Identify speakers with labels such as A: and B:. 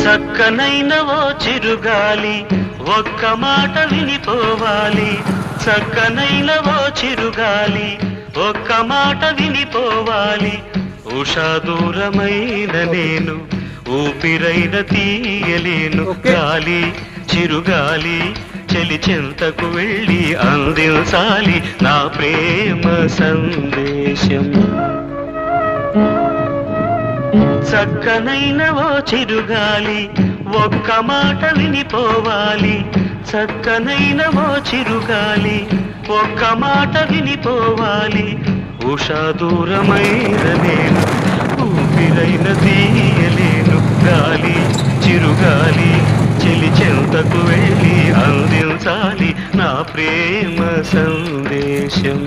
A: చక్కనైన ఓ చిరుగాలి ఒక్క మాట వినిపోవాలి. చక్కనైన ఓ చిరుగాలి ఒక్క మాట వినిపోవాలి. ఉషా దూరమైన నేను ఊపిరైన తీయలేను. గాలి చిరుగాలి చెలి చెంతకు వెళ్ళి అందించాలి నా ప్రేమ సందేశం. చక్కనైన ఓ చిరుగాలి ఒక్క మాట వినిపోవాలి. చక్కనైన ఓ చిరుగాలి ఒక్క మాట వినిపోవాలి. ఉషా దూరమైన నేను ఊపిరైన తీయలేను. గాలి చిరుగాలి చెలి చెంతకు వెళ్ళి అందించాలి నా ప్రేమ సందేశం.